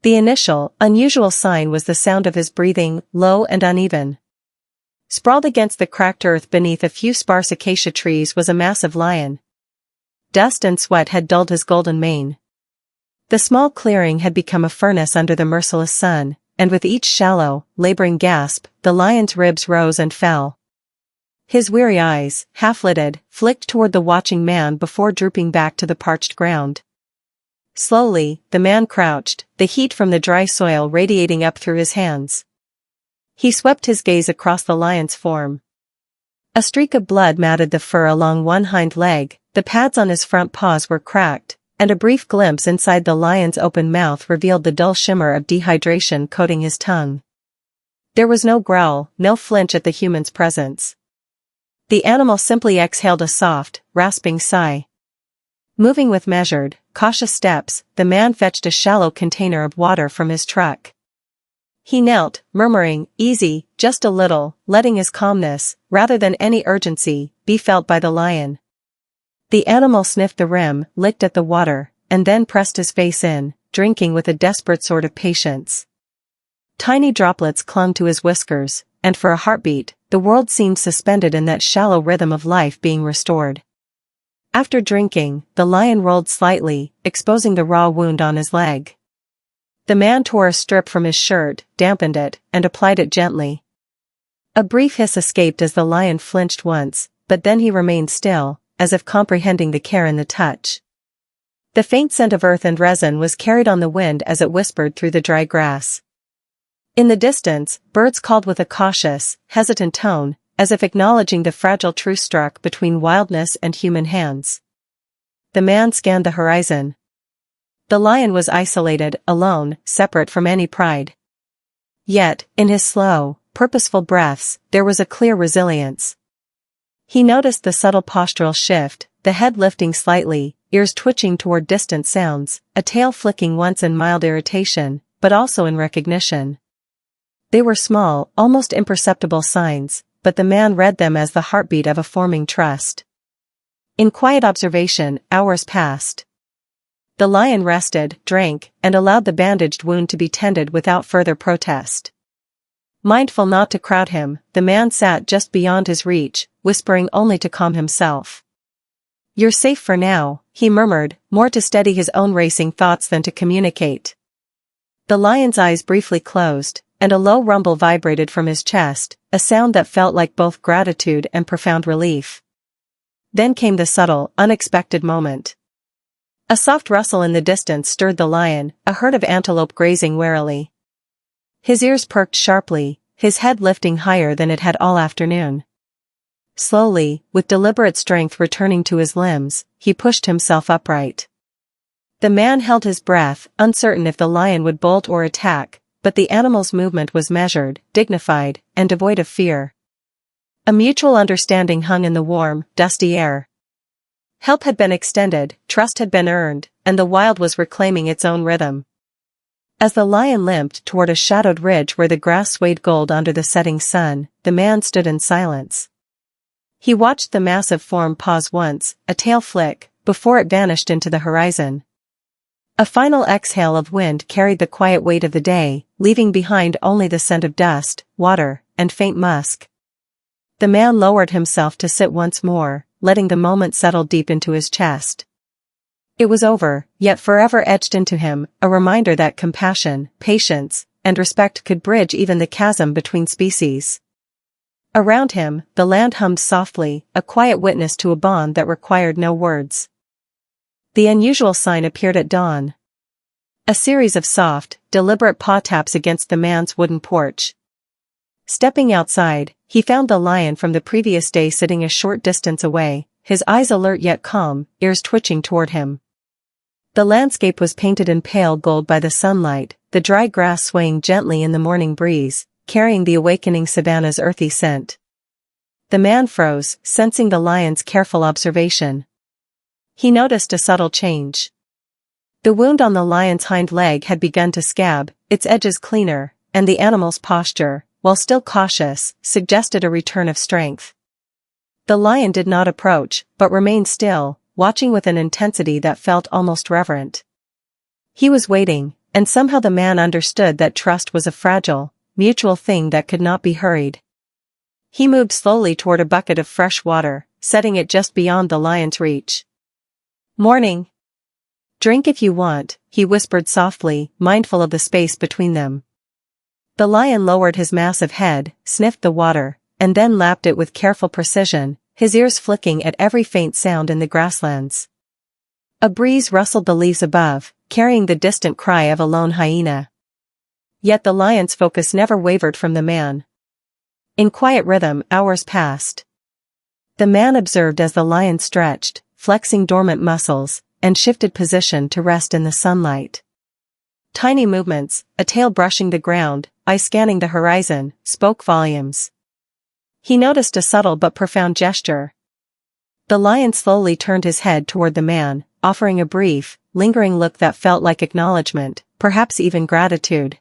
The initial, unusual sign was the sound of his breathing, low and uneven. Sprawled against the cracked earth beneath a few sparse acacia trees was a massive lion. Dust and sweat had dulled his golden mane. The small clearing had become a furnace under the merciless sun, and with each shallow, laboring gasp, the lion's ribs rose and fell. His weary eyes, half-lidded, flicked toward the watching man before drooping back to the parched ground. Slowly, the man crouched, the heat from the dry soil radiating up through his hands. He swept his gaze across the lion's form. A streak of blood matted the fur along one hind leg, the pads on his front paws were cracked, and a brief glimpse inside the lion's open mouth revealed the dull shimmer of dehydration coating his tongue. There was no growl, no flinch at the human's presence. The animal simply exhaled a soft, rasping sigh. Moving with measured, cautious steps, the man fetched a shallow container of water from his truck. He knelt, murmuring, "Easy, just a little," letting his calmness, rather than any urgency, be felt by the lion. The animal sniffed the rim, licked at the water, and then pressed his face in, drinking with a desperate sort of patience. Tiny droplets clung to his whiskers, and for a heartbeat, the world seemed suspended in that shallow rhythm of life being restored. After drinking, the lion rolled slightly, exposing the raw wound on his leg. The man tore a strip from his shirt, dampened it, and applied it gently. A brief hiss escaped as the lion flinched once, but then he remained still, as if comprehending the care in the touch. The faint scent of earth and resin was carried on the wind as it whispered through the dry grass. In the distance, birds called with a cautious, hesitant tone, as if acknowledging the fragile truce struck between wildness and human hands. The man scanned the horizon. The lion was isolated, alone, separate from any pride. Yet, in his slow, purposeful breaths, there was a clear resilience. He noticed the subtle postural shift, the head lifting slightly, ears twitching toward distant sounds, a tail flicking once in mild irritation, but also in recognition. They were small, almost imperceptible signs, but the man read them as the heartbeat of a forming trust. In quiet observation, hours passed. The lion rested, drank, and allowed the bandaged wound to be tended without further protest. Mindful not to crowd him, the man sat just beyond his reach, whispering only to calm himself. "You're safe for now," he murmured, more to steady his own racing thoughts than to communicate. The lion's eyes briefly closed, and a low rumble vibrated from his chest, a sound that felt like both gratitude and profound relief. Then came the subtle, unexpected moment. A soft rustle in the distance stirred the lion, a herd of antelope grazing warily. His ears perked sharply, his head lifting higher than it had all afternoon. Slowly, with deliberate strength returning to his limbs, he pushed himself upright. The man held his breath, uncertain if the lion would bolt or attack, but the animal's movement was measured, dignified, and devoid of fear. A mutual understanding hung in the warm, dusty air. Help had been extended, trust had been earned, and the wild was reclaiming its own rhythm. As the lion limped toward a shadowed ridge where the grass swayed gold under the setting sun, the man stood in silence. He watched the massive form pause once, a tail flick, before it vanished into the horizon. A final exhale of wind carried the quiet weight of the day, leaving behind only the scent of dust, water, and faint musk. The man lowered himself to sit once more, letting the moment settle deep into his chest. It was over, yet forever etched into him, a reminder that compassion, patience, and respect could bridge even the chasm between species. Around him, the land hummed softly, a quiet witness to a bond that required no words. The unusual sign appeared at dawn. A series of soft, deliberate paw taps against the man's wooden porch. Stepping outside, he found the lion from the previous day sitting a short distance away, his eyes alert yet calm, ears twitching toward him. The landscape was painted in pale gold by the sunlight, the dry grass swaying gently in the morning breeze, carrying the awakening savanna's earthy scent. The man froze, sensing the lion's careful observation. He noticed a subtle change. The wound on the lion's hind leg had begun to scab, its edges cleaner, and the animal's posture, while still cautious, suggested a return of strength. The lion did not approach, but remained still, watching with an intensity that felt almost reverent. He was waiting, and somehow the man understood that trust was a fragile, mutual thing that could not be hurried. He moved slowly toward a bucket of fresh water, setting it just beyond the lion's reach. "Morning. Drink if you want," he whispered softly, mindful of the space between them. The lion lowered his massive head, sniffed the water, and then lapped it with careful precision, his ears flicking at every faint sound in the grasslands. A breeze rustled the leaves above, carrying the distant cry of a lone hyena. Yet the lion's focus never wavered from the man. In quiet rhythm, hours passed. The man observed as the lion stretched, flexing dormant muscles, and shifted position to rest in the sunlight. Tiny movements, a tail brushing the ground, eye scanning the horizon, spoke volumes. He noticed a subtle but profound gesture. The lion slowly turned his head toward the man, offering a brief, lingering look that felt like acknowledgement, perhaps even gratitude.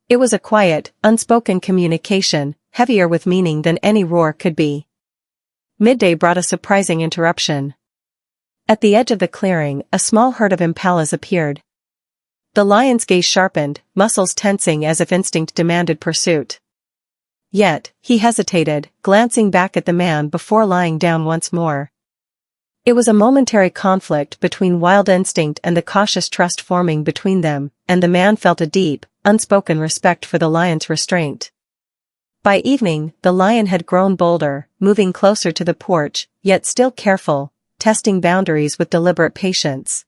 It was a quiet, unspoken communication, heavier with meaning than any roar could be. Midday brought a surprising interruption. At the edge of the clearing, a small herd of impalas appeared. The lion's gaze sharpened, muscles tensing as if instinct demanded pursuit. Yet, he hesitated, glancing back at the man before lying down once more. It was a momentary conflict between wild instinct and the cautious trust forming between them, and the man felt a deep, unspoken respect for the lion's restraint. By evening, the lion had grown bolder, moving closer to the porch, yet still careful, testing boundaries with deliberate patience.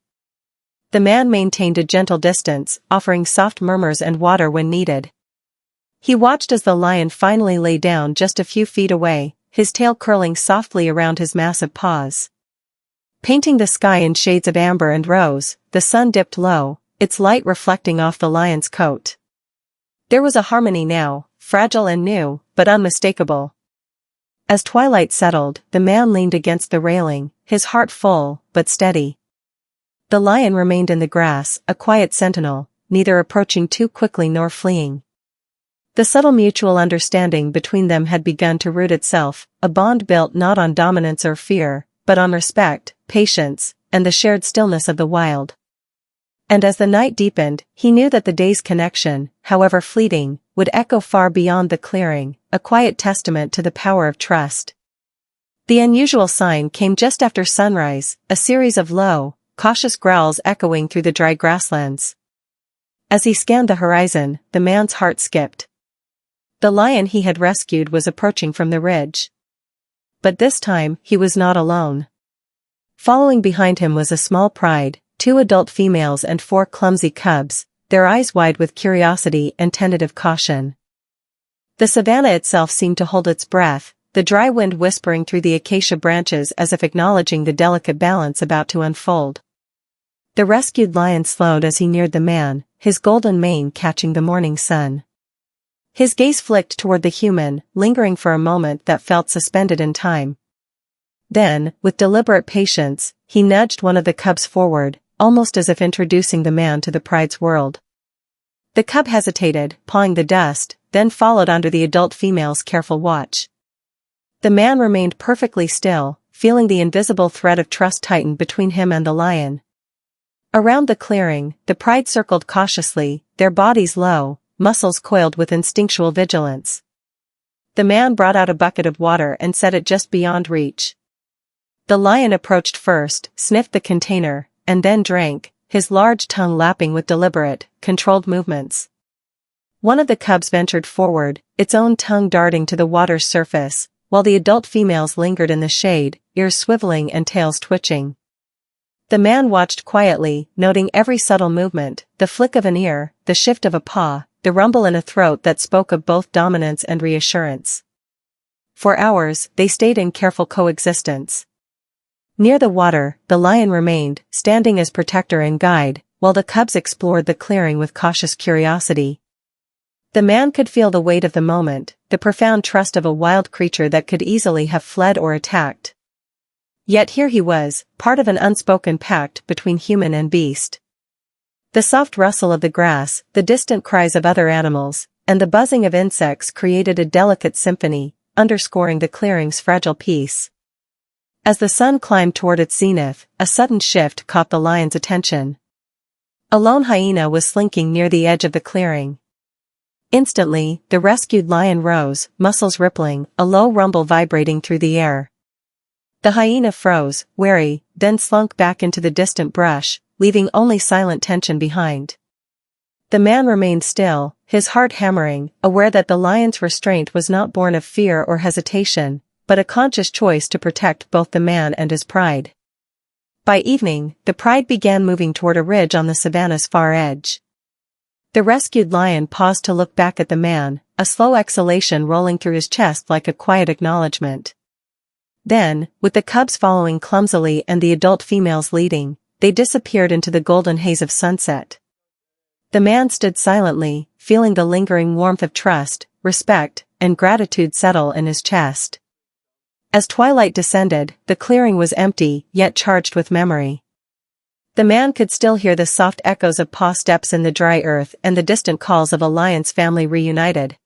The man maintained a gentle distance, offering soft murmurs and water when needed. He watched as the lion finally lay down just a few feet away, his tail curling softly around his massive paws. Painting the sky in shades of amber and rose, the sun dipped low, its light reflecting off the lion's coat. There was a harmony now, fragile and new, but unmistakable. As twilight settled, the man leaned against the railing, his heart full, but steady. The lion remained in the grass, a quiet sentinel, neither approaching too quickly nor fleeing. The subtle mutual understanding between them had begun to root itself, a bond built not on dominance or fear, but on respect, patience, and the shared stillness of the wild. And as the night deepened, he knew that the day's connection, however fleeting, would echo far beyond the clearing, a quiet testament to the power of trust. The unusual sign came just after sunrise, a series of low, cautious growls echoing through the dry grasslands. As he scanned the horizon, the man's heart skipped. The lion he had rescued was approaching from the ridge. But this time, he was not alone. Following behind him was a small pride, 2 adult females and 4 clumsy cubs, their eyes wide with curiosity and tentative caution. The savanna itself seemed to hold its breath, the dry wind whispering through the acacia branches as if acknowledging the delicate balance about to unfold. The rescued lion slowed as he neared the man, his golden mane catching the morning sun. His gaze flicked toward the human, lingering for a moment that felt suspended in time. Then, with deliberate patience, he nudged one of the cubs forward, almost as if introducing the man to the pride's world. The cub hesitated, pawing the dust, then followed under the adult female's careful watch. The man remained perfectly still, feeling the invisible thread of trust tighten between him and the lion. Around the clearing, the pride circled cautiously, their bodies low, muscles coiled with instinctual vigilance. The man brought out a bucket of water and set it just beyond reach. The lion approached first, sniffed the container, and then drank, his large tongue lapping with deliberate, controlled movements. One of the cubs ventured forward, its own tongue darting to the water's surface, while the adult females lingered in the shade, ears swiveling and tails twitching. The man watched quietly, noting every subtle movement, the flick of an ear, the shift of a paw, the rumble in a throat that spoke of both dominance and reassurance. For hours, they stayed in careful coexistence. Near the water, the lion remained, standing as protector and guide, while the cubs explored the clearing with cautious curiosity. The man could feel the weight of the moment, the profound trust of a wild creature that could easily have fled or attacked. Yet here he was, part of an unspoken pact between human and beast. The soft rustle of the grass, the distant cries of other animals, and the buzzing of insects created a delicate symphony, underscoring the clearing's fragile peace. As the sun climbed toward its zenith, a sudden shift caught the lion's attention. A lone hyena was slinking near the edge of the clearing. Instantly, the rescued lion rose, muscles rippling, a low rumble vibrating through the air. The hyena froze, wary, then slunk back into the distant brush, leaving only silent tension behind. The man remained still, his heart hammering, aware that the lion's restraint was not born of fear or hesitation, but a conscious choice to protect both the man and his pride. By evening, the pride began moving toward a ridge on the savanna's far edge. The rescued lion paused to look back at the man, a slow exhalation rolling through his chest like a quiet acknowledgement. Then, with the cubs following clumsily and the adult females leading, they disappeared into the golden haze of sunset. The man stood silently, feeling the lingering warmth of trust, respect, and gratitude settle in his chest. As twilight descended, the clearing was empty, yet charged with memory. The man could still hear the soft echoes of paw steps in the dry earth and the distant calls of a lion's family reunited.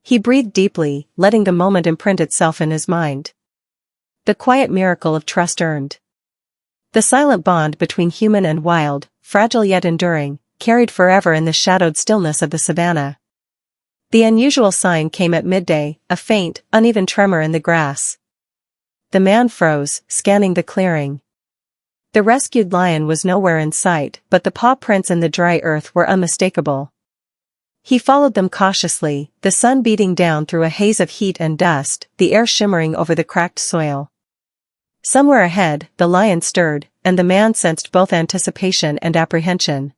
He breathed deeply, letting the moment imprint itself in his mind. The quiet miracle of trust earned. The silent bond between human and wild, fragile yet enduring, carried forever in the shadowed stillness of the savanna. The unusual sign came at midday, a faint, uneven tremor in the grass. The man froze, scanning the clearing. The rescued lion was nowhere in sight, but the paw prints in the dry earth were unmistakable. He followed them cautiously, the sun beating down through a haze of heat and dust, the air shimmering over the cracked soil. Somewhere ahead, the lion stirred, and the man sensed both anticipation and apprehension.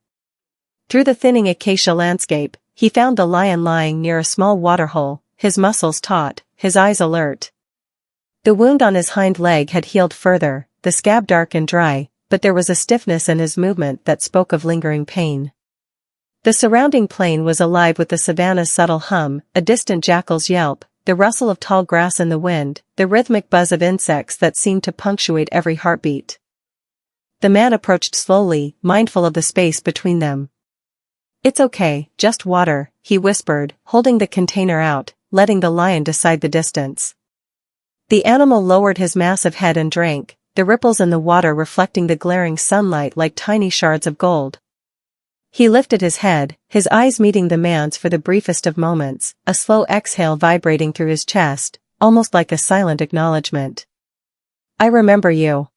Through the thinning acacia landscape, he found the lion lying near a small waterhole, his muscles taut, his eyes alert. The wound on his hind leg had healed further, the scab dark and dry, but there was a stiffness in his movement that spoke of lingering pain. The surrounding plain was alive with the savanna's subtle hum, a distant jackal's yelp, the rustle of tall grass in the wind, the rhythmic buzz of insects that seemed to punctuate every heartbeat. The man approached slowly, mindful of the space between them. "It's okay, just water," he whispered, holding the container out, letting the lion decide the distance. The animal lowered his massive head and drank, the ripples in the water reflecting the glaring sunlight like tiny shards of gold. He lifted his head, his eyes meeting the man's for the briefest of moments, a slow exhale vibrating through his chest, almost like a silent acknowledgement. "I remember you."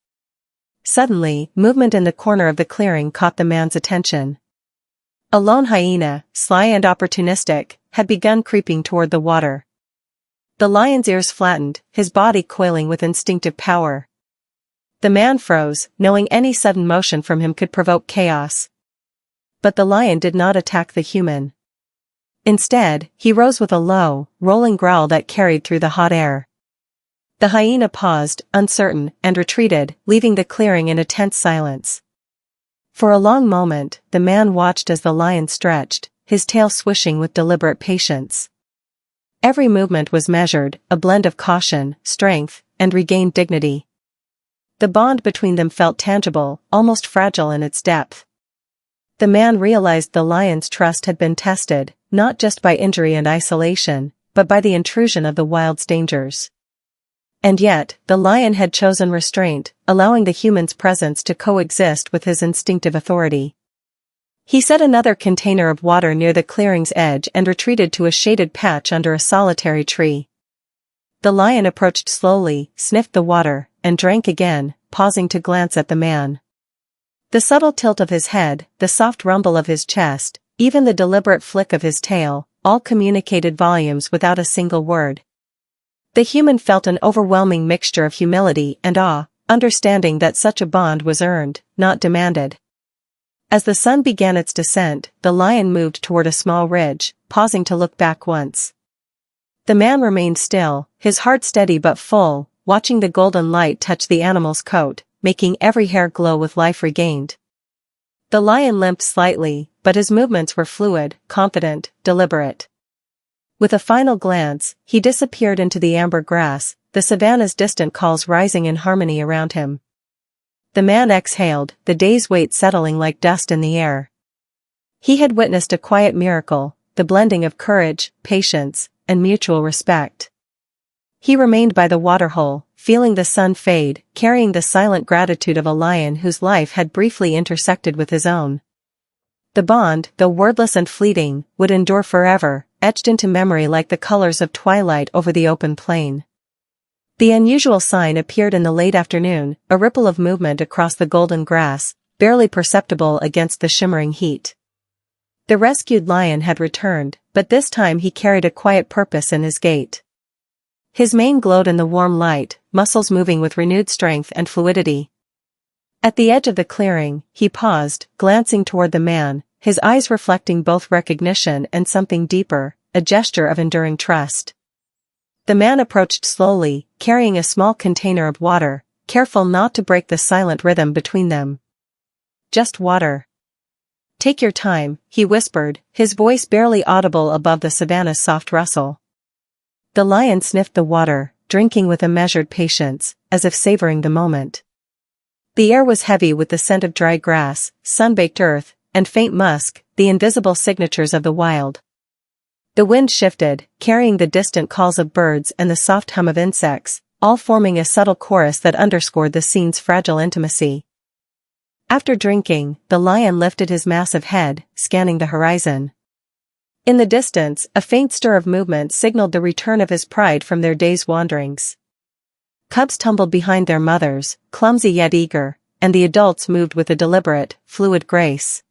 Suddenly, movement in the corner of the clearing caught the man's attention. A lone hyena, sly and opportunistic, had begun creeping toward the water. The lion's ears flattened, his body coiling with instinctive power. The man froze, knowing any sudden motion from him could provoke chaos. But the lion did not attack the human. Instead, he rose with a low, rolling growl that carried through the hot air. The hyena paused, uncertain, and retreated, leaving the clearing in a tense silence. For a long moment, the man watched as the lion stretched, his tail swishing with deliberate patience. Every movement was measured, a blend of caution, strength, and regained dignity. The bond between them felt tangible, almost fragile in its depth. The man realized the lion's trust had been tested, not just by injury and isolation, but by the intrusion of the wild's dangers. And yet, the lion had chosen restraint, allowing the human's presence to coexist with his instinctive authority. He set another container of water near the clearing's edge and retreated to a shaded patch under a solitary tree. The lion approached slowly, sniffed the water, and drank again, pausing to glance at the man. The subtle tilt of his head, the soft rumble of his chest, even the deliberate flick of his tail, all communicated volumes without a single word. The human felt an overwhelming mixture of humility and awe, understanding that such a bond was earned, not demanded. As the sun began its descent, the lion moved toward a small ridge, pausing to look back once. The man remained still, his heart steady but full, watching the golden light touch the animal's coat, making every hair glow with life regained. The lion limped slightly, but his movements were fluid, confident, deliberate. With a final glance, he disappeared into the amber grass, the savanna's distant calls rising in harmony around him. The man exhaled, the day's weight settling like dust in the air. He had witnessed a quiet miracle, the blending of courage, patience, and mutual respect. He remained by the waterhole, feeling the sun fade, carrying the silent gratitude of a lion whose life had briefly intersected with his own. The bond, though wordless and fleeting, would endure forever, etched into memory like the colors of twilight over the open plain. The unusual sign appeared in the late afternoon, a ripple of movement across the golden grass, barely perceptible against the shimmering heat. The rescued lion had returned, but this time he carried a quiet purpose in his gait. His mane glowed in the warm light, muscles moving with renewed strength and fluidity. At the edge of the clearing, he paused, glancing toward the man, his eyes reflecting both recognition and something deeper, a gesture of enduring trust. The man approached slowly, carrying a small container of water, careful not to break the silent rhythm between them. "Just water. Take your time," he whispered, his voice barely audible above the savannah's soft rustle. The lion sniffed the water, drinking with a measured patience, as if savoring the moment. The air was heavy with the scent of dry grass, sun-baked earth, and faint musk, the invisible signatures of the wild. The wind shifted, carrying the distant calls of birds and the soft hum of insects, all forming a subtle chorus that underscored the scene's fragile intimacy. After drinking, the lion lifted his massive head, scanning the horizon. In the distance, a faint stir of movement signaled the return of his pride from their day's wanderings. Cubs tumbled behind their mothers, clumsy yet eager, and the adults moved with a deliberate, fluid grace.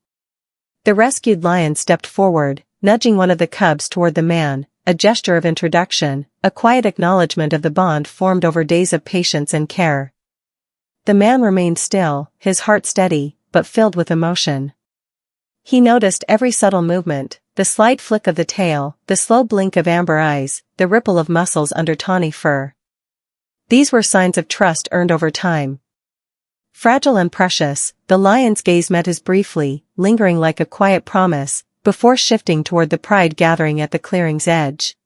The rescued lion stepped forward, nudging one of the cubs toward the man, a gesture of introduction, a quiet acknowledgement of the bond formed over days of patience and care. The man remained still, his heart steady, but filled with emotion. He noticed every subtle movement, the slight flick of the tail, the slow blink of amber eyes, the ripple of muscles under tawny fur. These were signs of trust earned over time. Fragile and precious, the lion's gaze met his briefly, lingering like a quiet promise, before shifting toward the pride gathering at the clearing's edge.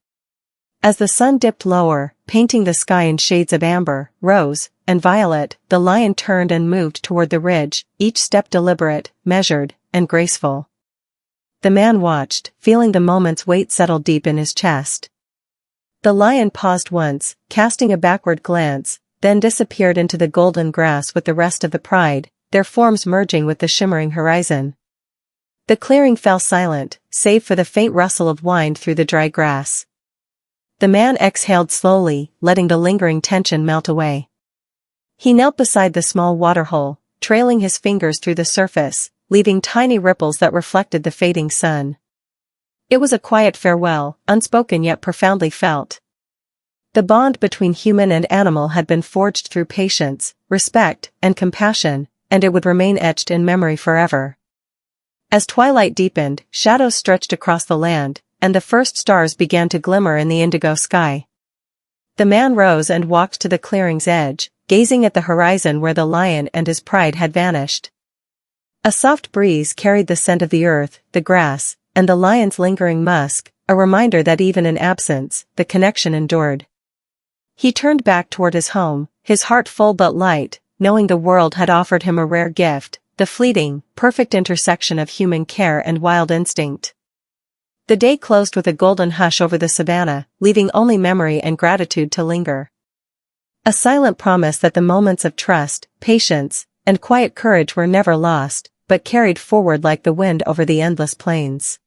As the sun dipped lower, painting the sky in shades of amber, rose, and violet, the lion turned and moved toward the ridge, each step deliberate, measured, and graceful. The man watched, feeling the moment's weight settle deep in his chest. The lion paused once, casting a backward glance, then disappeared into the golden grass with the rest of the pride, their forms merging with the shimmering horizon. The clearing fell silent, save for the faint rustle of wind through the dry grass. The man exhaled slowly, letting the lingering tension melt away. He knelt beside the small waterhole, trailing his fingers through the surface, leaving tiny ripples that reflected the fading sun. It was a quiet farewell, unspoken yet profoundly felt. The bond between human and animal had been forged through patience, respect, and compassion, and it would remain etched in memory forever. As twilight deepened, shadows stretched across the land, and the first stars began to glimmer in the indigo sky. The man rose and walked to the clearing's edge, gazing at the horizon where the lion and his pride had vanished. A soft breeze carried the scent of the earth, the grass, and the lion's lingering musk, a reminder that even in absence, the connection endured. He turned back toward his home, his heart full but light, knowing the world had offered him a rare gift, the fleeting, perfect intersection of human care and wild instinct. The day closed with a golden hush over the savannah, leaving only memory and gratitude to linger. A silent promise that the moments of trust, patience, and quiet courage were never lost, but carried forward like the wind over the endless plains.